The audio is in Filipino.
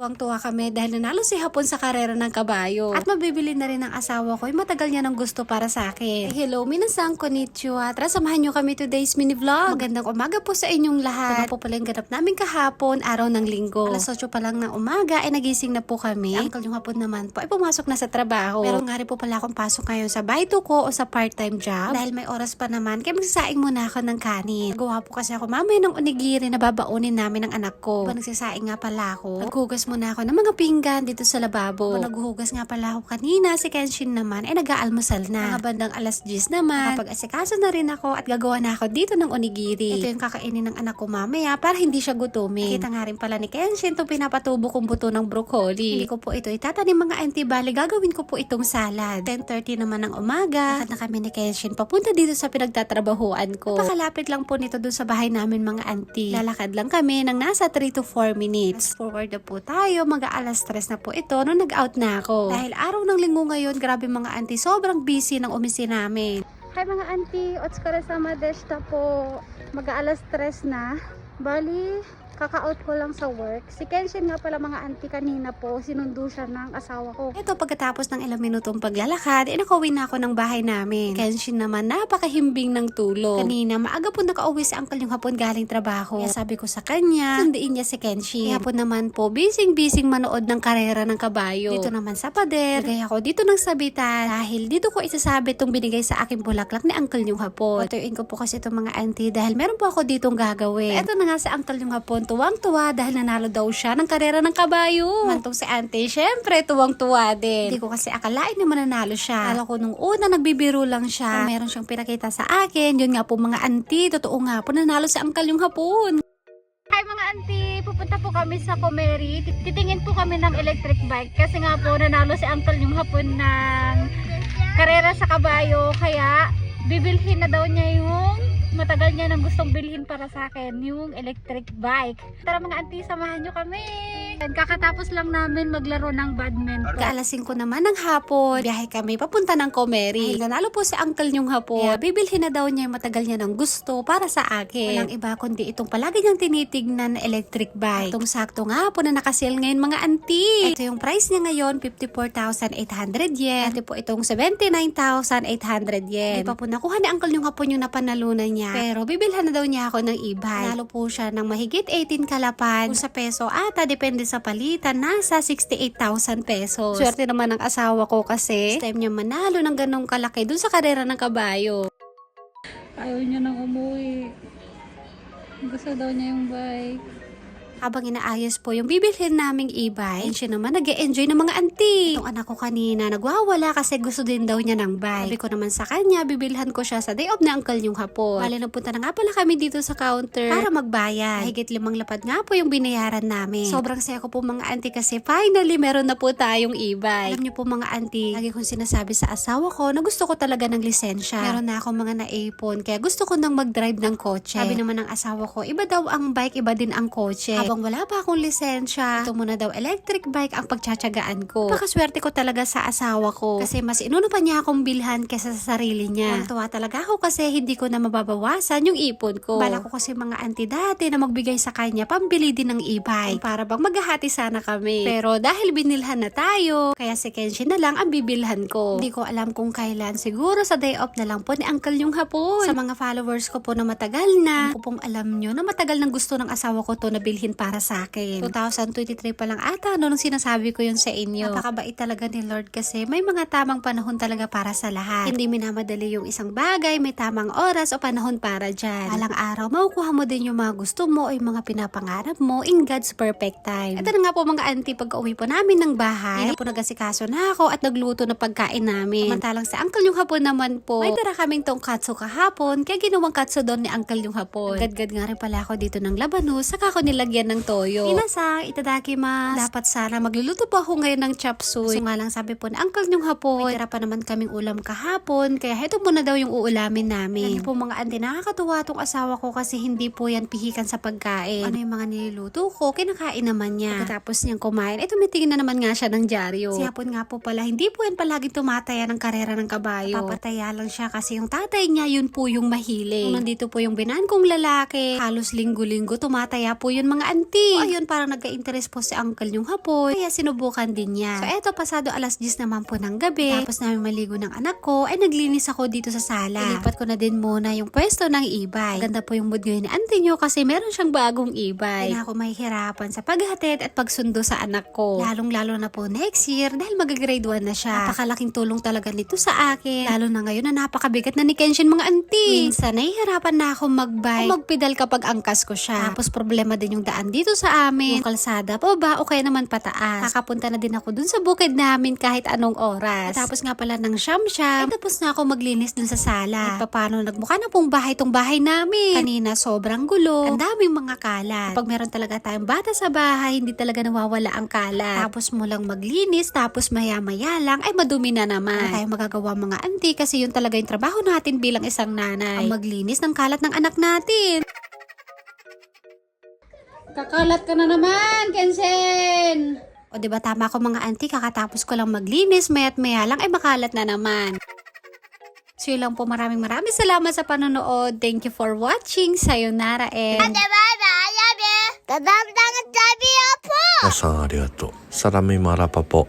Tuwang-tuwa kami dahil nanalo si Hapon sa karera ng kabayo. At mabibili na rin ng asawa ko. Matagal niya ng gusto para sa akin. Hello, minasang konnichiwa. Tara, samahan niyo kami today's mini vlog. Magandang umaga po sa inyong lahat. Ito po pala yung ganap namin kahapon, araw ng linggo. Alas 8 pa lang ng umaga, ay nagising na po kami. Uncle yung Hapon naman po ay pumasok na sa trabaho. Pero nga rin po pala akong pasok ngayon sa bahay ko o sa part-time job. Dahil may oras pa naman, kaya magsasaing muna ako ng kanin. Gawa po kasi ako mamaya ng onigiri na babaunin namin ng anak ko. Ba nagsasaing nga pala ako. Naghugas muna ako ng mga pinggan dito sa lababo. Naghuhugas nga pala ako kanina, si Kenshin naman ay nag-aalmusal na. Mga bandang alas 10 naman, nakapag-asikaso na rin ako at gagawa na ako dito ng onigiri. Ito yung kakainin ng anak ko mamaya para hindi siya gutumin. Kita nga rin pala ni Kenshin itong pinapatubo kong buto ng broccoli. Hindi ko po ito itatanim mga auntie, bali gagawin ko po itong salad. 10:30 naman ng umaga, lakad na kami ni Kenshin papunta dito sa pinagtatrabahuan ko. Napakalapit lang po nito dun sa bahay namin mga auntie. Lalakad lang kami ng nasa 3 to 4 minutes. Forward na po tayo, mag-aalas 3 na po ito nung nag-out na ako. Dahil araw ng linggo ngayon, grabe mga auntie, sobrang busy ng opisina namin. Hi mga auntie, otskara sama deshita po. Mag-aalas 3 na. Bali, kaka-out ko lang sa work. Si Kenshin nga pala mga auntie kanina po, sinundo siya ng asawa ko. Ito pagkatapos ng ilang minutong paglalakad, nakauwi na ako ng bahay namin. Kenshin naman napakahimbing ng tulog. Kanina maaga po nakauwi si uncle yung Hapon galing trabaho. Kaya sabi ko sa kanya, sundiin niya si Kenshin. Hapon naman po, bising-bising manood ng karera ng kabayo. Dito naman sa pader, bigay ako dito ng sabitan. Dahil dito ko isasabit itong binigay sa aking bulaklak ni uncle yung Hapon. Patuin ko po kasi itong mga auntie dahil meron po ako ditong gagawin. Ito na nga si uncle yung Hapon, tuwang-tuwa dahil nanalo daw siya ng karera ng kabayo. Mantong si auntie, syempre tuwang-tuwa din. Hindi ko kasi akalain na mananalo siya. Akala ko nung una nagbibiro lang siya. Meron siyang pinakita sa akin. Yun nga po mga auntie, totoo nga po nanalo si uncle yung Hapon. Hi mga auntie, pupunta po kami sa Comeri. Titingin po kami ng electric bike kasi nga po nanalo si uncle yung Hapon ng karera sa kabayo. Kaya bibilhin na daw niya yung matagal niya nang gustong bilhin para sa akin, yung electric bike. Tara mga auntie, samahan nyo kami. Kakatapos lang namin maglaro ng badminton. Kaalas 5 naman ng hapon, biyahe kami papunta ng Comeri. Ay, nanalo po si uncle yung Hapon. Kaya bibilhin na daw niya yung matagal niya ng gusto para sa akin. Walang iba kundi itong palagi niyang tinitignan na electric bike. Itong sakto nga po na nakasale ngayon mga auntie. Ito yung price niya ngayon, 54,800 yen. Ito po itong 79,800 yen. Hindi pa po nakuha ni uncle yung Hapon yung napanalunan niya. Pero bibilhan na daw niya ako ng e-bike. Nalo po siya ng mahigit 18 kalapan. Kung sa peso ata, depende sa palitan, nasa 68,000 pesos. Swerte naman ng asawa ko kasi time niya manalo ng ganong kalaki dun sa karera ng kabayo. Ayaw niya nang umuwi. Gusto daw niya yung bike. Habang inaayos po yung bibilhin naming e-bike, siya naman nag-e-enjoy ng mga auntie. Itong anak ko kanina nagwawala kasi gusto din daw niya ng bike. Sabi ko naman sa kanya, bibilhan ko siya sa day off na uncle yung Hapon. Bale, napunta na nga pala kami dito sa counter para magbayad. Higit 5 lapad nga po yung binayaran namin. Sobrang saya ko po mga auntie kasi finally meron na po tayong e-bike. Alam niyo po mga auntie, lagi kong sinasabi sa asawa ko na gusto ko talaga ng lisensya. Meron na akong mga naipon kaya gusto ko nang mag-drive ng kotse. Sabi naman ng asawa ko, iba daw ang bike, iba din ang kotse. Habang wala pa akong lisensya, ito muna daw electric bike ang pagtsatsagaan ko. Napakaswerte ko talaga sa asawa ko kasi mas inuna pa niya akong bilhan kesa sa sarili niya. Tuwa talaga ako kasi hindi ko na mababawasan yung ipon ko. Bala ko kasi mga auntie dati na magbigay sa kanya pambili din ng e-bike para bang maghahati sana kami. Pero dahil binilhan na tayo, kaya si Kenshin na lang ang bibilhan ko. Hindi ko alam kung kailan, siguro sa day off na lang po ni uncle yung Hapon. Sa mga followers ko po na matagal na, kung alam nyo na matagal nang gusto ng asawa ko to na bilhin para sa akin. 2023 pa lang ata nung sinasabi ko yun sa inyo. Napakabait talaga ni Lord kasi may mga tamang panahon talaga para sa lahat. Hindi minamadali yung isang bagay, may tamang oras o panahon para dyan. Balang araw, makukuha mo din yung mga gusto mo o yung mga pinapangarap mo in God's perfect time. Ito na nga po mga auntie, pagka-uwi po namin ng bahay, hindi po nagasikaso na ako at nagluto na pagkain namin. Samantalang sa uncle yung Hapon naman po, may tara kaming tongkatsu kahapon, kaya ginawang katsu doon ni uncle yung Hapon. Gad-gad nga rin pala ako dito ng labanos, saka ako nilagyan ng toyo. Minasang, itadakimasu. Dapat sana magluluto po ako ngayon ng chop suey. So nga lang sabi po ng uncle yung Hapon, may tira pa naman kaming ulam kahapon, kaya heto muna daw yung uulamin namin. Lagi po mga auntie, nakakatuwa tong asawa ko kasi hindi po yan pihikan sa pagkain. Ano yung mga niluluto ko, kinakain naman niya. Pagkatapos niyang kumain, tumitingin na naman nga siya ng dyaryo. Si Hapon nga po pala, hindi po yan palaging tumataya ng karera ng kabayo. Papataya lang siya kasi yung tatay niya, yun po yung mahilig. Nung nandito po yung binan kong lalaki, halos linggo-linggo tumataya po yun mga auntie. O ayun, parang nagka-interest po si uncle yung hapon. Kaya sinubukan din niya. So eto, pasado 10:00 naman po ng gabi. Tapos namin maligo ng anak ko, ay naglinis ako dito sa sala. Ilipat ko na din muna yung pwesto ng e-bike. Ganda po yung mood ngayon ni auntie nyo kasi meron siyang bagong e-bike. Hindi na ako mahihirapan sa paghatid at pagsundo sa anak ko. Lalong-lalo na po next year dahil mag-grade 1 na siya. Napakalaking tulong talaga nito sa akin. Lalo na ngayon na napakabigat na ni Kenshin mga auntie. Minsan nahihirapan na ako mag-bike o magpedal kapag angkas ko siya. Tapos problema din yung daan dito sa amin. Yung kalsada pa ba o kaya naman pataas. Kakapunta na din ako dun sa bukid namin kahit anong oras. Tapos nga pala ng siyam-siyam, ay tapos na ako maglinis dun sa sala. At paano nagmukha na pong bahay tong bahay namin. Kanina sobrang gulo. Ang daming mga kalat. Kapag meron talaga tayong bata sa bahay, hindi talaga nawawala ang kalat. Tapos mo lang maglinis, tapos maya-maya lang ay madumi na naman. Wala tayong magagawa mga auntie kasi yun talaga yung trabaho natin bilang isang nanay. Ang maglinis ng kalat ng anak natin. Kakalat ka na naman, Kensen! O diba tama ako mga auntie, kakatapos ko lang maglinis, maya't maya lang ay makalat na naman. So yun lang po, maraming salamat sa panonood. Thank you for watching. Sayonara and...皆さんありがとう。サラミマラパポ。